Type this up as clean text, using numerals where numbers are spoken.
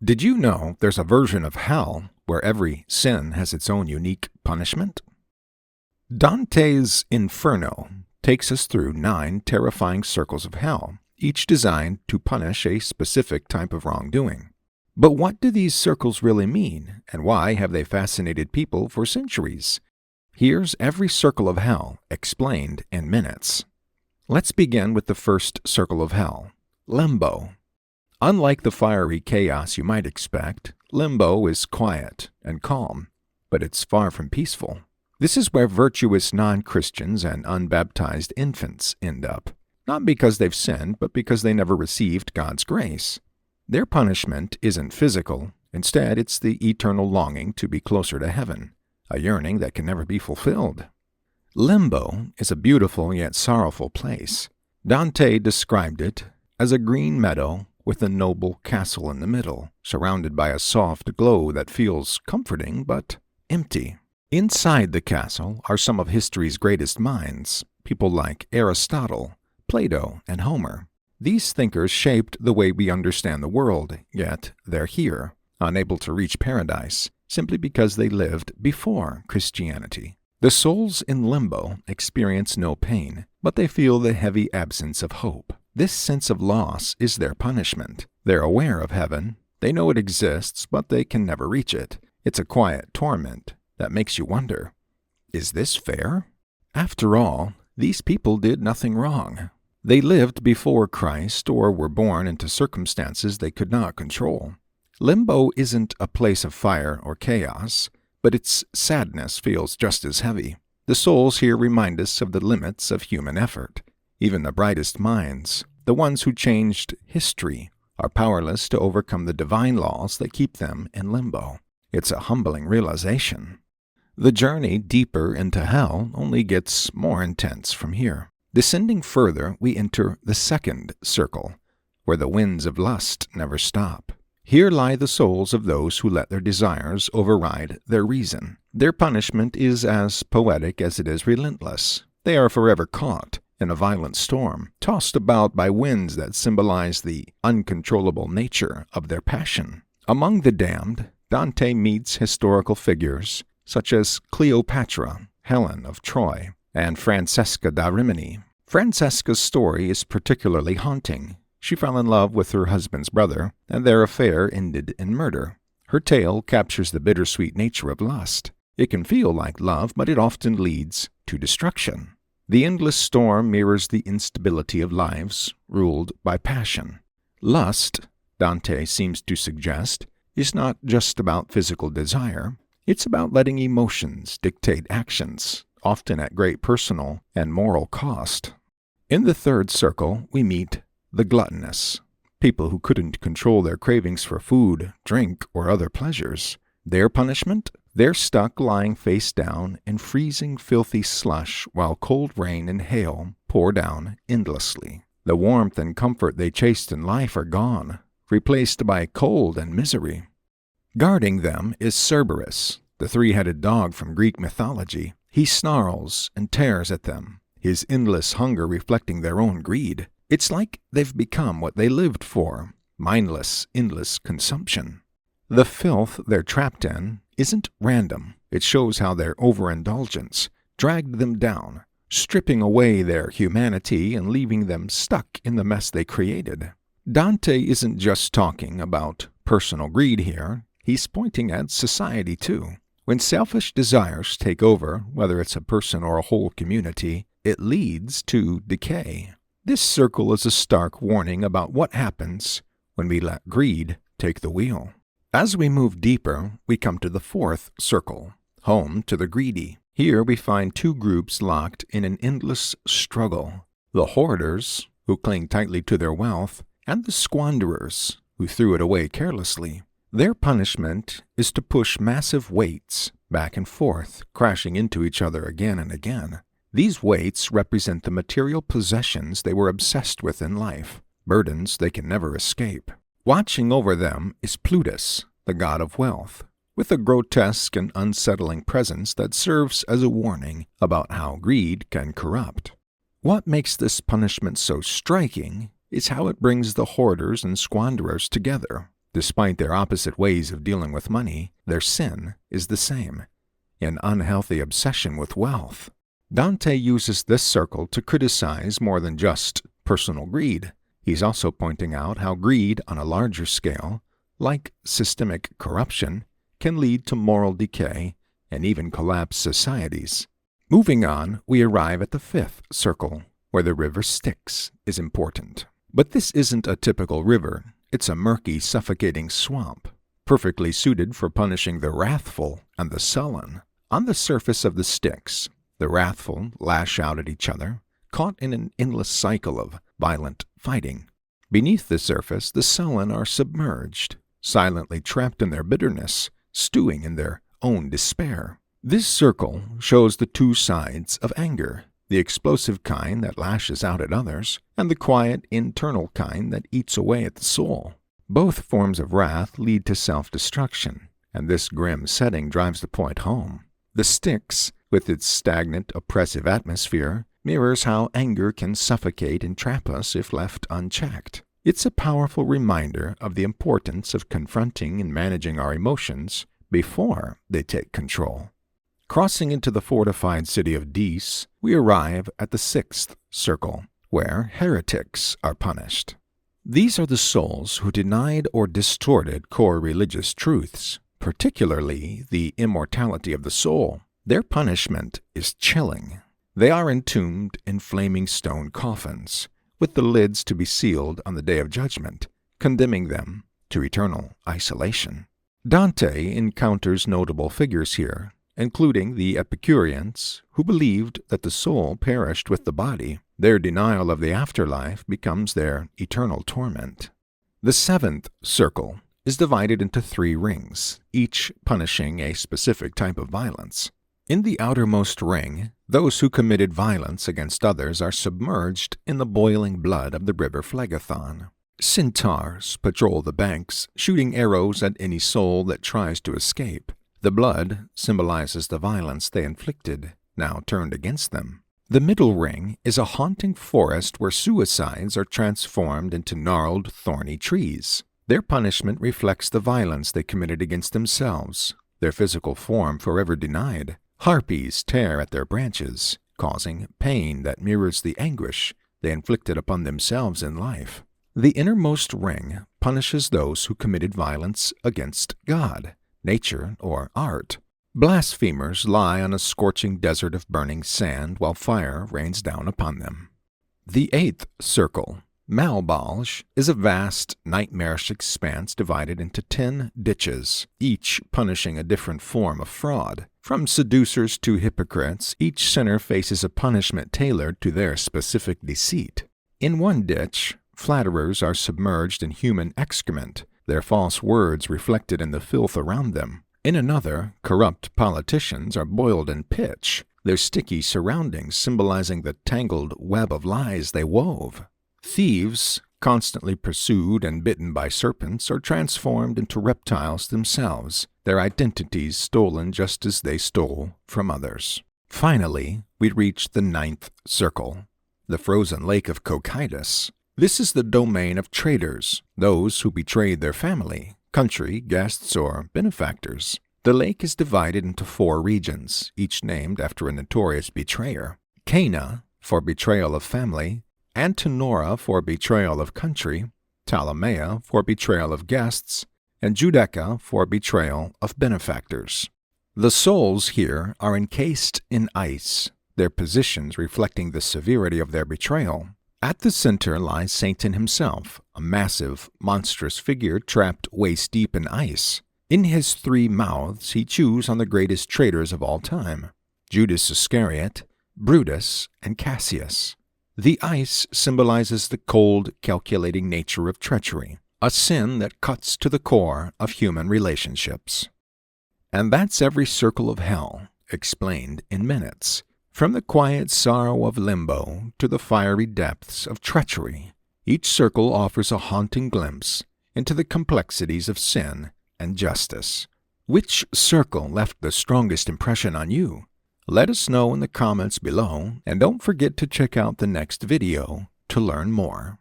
Did you know there's a version of hell where every sin has its own unique punishment? Dante's Inferno takes us through 9 terrifying circles of hell, each designed to punish a specific type of wrongdoing. But what do these circles really mean, and why have they fascinated people for centuries? Here's every circle of hell explained in minutes. Let's begin with the first circle of hell, Limbo. Unlike the fiery chaos you might expect, Limbo is quiet and calm, but it's far from peaceful. This is where virtuous non-Christians and unbaptized infants end up, not because they've sinned, but because they never received God's grace. Their punishment isn't physical. Instead, it's the eternal longing to be closer to heaven, a yearning that can never be fulfilled. Limbo is a beautiful yet sorrowful place. Dante described it as a green meadow with a noble castle in the middle, surrounded by a soft glow that feels comforting but empty. Inside the castle are some of history's greatest minds, people like Aristotle, Plato, and Homer. These thinkers shaped the way we understand the world, yet they're here, unable to reach paradise, simply because they lived before Christianity. The souls in limbo experience no pain, but they feel the heavy absence of hope. This sense of loss is their punishment. They're aware of heaven. They know it exists, but they can never reach it. It's a quiet torment that makes you wonder, is this fair? After all, these people did nothing wrong. They lived before Christ or were born into circumstances they could not control. Limbo isn't a place of fire or chaos, but its sadness feels just as heavy. The souls here remind us of the limits of human effort. Even the brightest minds, the ones who changed history, are powerless to overcome the divine laws that keep them in limbo. It's a humbling realization. The journey deeper into hell only gets more intense from here. Descending further, we enter the second circle, where the winds of lust never stop. Here lie the souls of those who let their desires override their reason. Their punishment is as poetic as it is relentless. They are forever caught in a violent storm, tossed about by winds that symbolize the uncontrollable nature of their passion. Among the damned, Dante meets historical figures such as Cleopatra Helen of Troy and Francesca da Rimini. Francesca's story is particularly haunting. She fell in love with her husband's brother, and their affair ended in murder. Her tale captures the bittersweet nature of lust. It can feel like love, but it often leads to destruction. The endless storm mirrors the instability of lives ruled by passion. Lust, Dante seems to suggest, is not just about physical desire. It's about letting emotions dictate actions, often at great personal and moral cost. In the third circle, we meet the gluttonous, people who couldn't control their cravings for food, drink, or other pleasures. Their punishment? They're stuck lying face down in freezing, filthy slush while cold rain and hail pour down endlessly. The warmth and comfort they chased in life are gone, replaced by cold and misery. Guarding them is Cerberus, the 3-headed dog from Greek mythology. He snarls and tears at them, his endless hunger reflecting their own greed. It's like they've become what they lived for, mindless, endless consumption. The filth they're trapped in isn't random. It shows how their overindulgence dragged them down, stripping away their humanity and leaving them stuck in the mess they created. Dante isn't just talking about personal greed here. He's pointing at society too. When selfish desires take over, whether it's a person or a whole community, it leads to decay. This circle is a stark warning about what happens when we let greed take the wheel. As we move deeper, we come to the fourth circle, home to the greedy. Here we find 2 groups locked in an endless struggle. The hoarders, who cling tightly to their wealth, and the squanderers, who threw it away carelessly. Their punishment is to push massive weights back and forth, crashing into each other again and again. These weights represent the material possessions they were obsessed with in life, burdens they can never escape. Watching over them is Plutus, the god of wealth, with a grotesque and unsettling presence that serves as a warning about how greed can corrupt. What makes this punishment so striking is how it brings the hoarders and squanderers together. Despite their opposite ways of dealing with money, their sin is the same: an unhealthy obsession with wealth. Dante uses this circle to criticize more than just personal greed. He's also pointing out how greed on a larger scale, like systemic corruption, can lead to moral decay and even collapse societies. Moving on, we arrive at the fifth circle, where the River Styx is important. But this isn't a typical river. It's a murky, suffocating swamp, perfectly suited for punishing the wrathful and the sullen. On the surface of the Styx, the wrathful lash out at each other, caught in an endless cycle of violent fighting. Beneath the surface, the sullen are submerged, silently trapped in their bitterness, stewing in their own despair. This circle shows the two sides of anger: the explosive kind that lashes out at others, and the quiet, internal kind that eats away at the soul. Both forms of wrath lead to self-destruction, and this grim setting drives the point home. The Styx, with its stagnant, oppressive atmosphere, mirrors how anger can suffocate and trap us if left unchecked. It's a powerful reminder of the importance of confronting and managing our emotions before they take control. Crossing into the fortified city of Dis, we arrive at the sixth circle, where heretics are punished. These are the souls who denied or distorted core religious truths, particularly the immortality of the soul. Their punishment is chilling. They are entombed in flaming stone coffins, with the lids to be sealed on the day of judgment, condemning them to eternal isolation. Dante encounters notable figures here, including the Epicureans, who believed that the soul perished with the body. Their denial of the afterlife becomes their eternal torment. The seventh circle is divided into 3 rings, each punishing a specific type of violence. In the outermost ring, those who committed violence against others are submerged in the boiling blood of the river Phlegethon. Centaurs patrol the banks, shooting arrows at any soul that tries to escape. The blood symbolizes the violence they inflicted, now turned against them. The middle ring is a haunting forest where suicides are transformed into gnarled, thorny trees. Their punishment reflects the violence they committed against themselves, their physical form forever denied. Harpies tear at their branches, causing pain that mirrors the anguish they inflicted upon themselves in life. The innermost ring punishes those who committed violence against God, nature, or art. Blasphemers lie on a scorching desert of burning sand while fire rains down upon them. The eighth circle, Malbolge, is a vast, nightmarish expanse divided into 10 ditches, each punishing a different form of fraud. From seducers to hypocrites, each sinner faces a punishment tailored to their specific deceit. In one ditch, flatterers are submerged in human excrement, their false words reflected in the filth around them. In another, corrupt politicians are boiled in pitch, their sticky surroundings symbolizing the tangled web of lies they wove. Thieves, constantly pursued and bitten by serpents, are transformed into reptiles themselves, their identities stolen just as they stole from others. Finally, we reach the ninth circle, the frozen lake of Cocytus. This is the domain of traitors, those who betrayed their family, country, guests, or benefactors. The lake is divided into 4 regions, each named after a notorious betrayer. Cana, for betrayal of family, Antenora for betrayal of country, Ptolemea for betrayal of guests, and Judeca for betrayal of benefactors. The souls here are encased in ice, their positions reflecting the severity of their betrayal. At the center lies Satan himself, a massive, monstrous figure trapped waist-deep in ice. In his 3 mouths he chews on the greatest traitors of all time, Judas Iscariot, Brutus, and Cassius. The ice symbolizes the cold, calculating nature of treachery, a sin that cuts to the core of human relationships. And that's every circle of hell, explained in minutes. From the quiet sorrow of Limbo to the fiery depths of treachery, each circle offers a haunting glimpse into the complexities of sin and justice. Which circle left the strongest impression on you? Let us know in the comments below, and don't forget to check out the next video to learn more.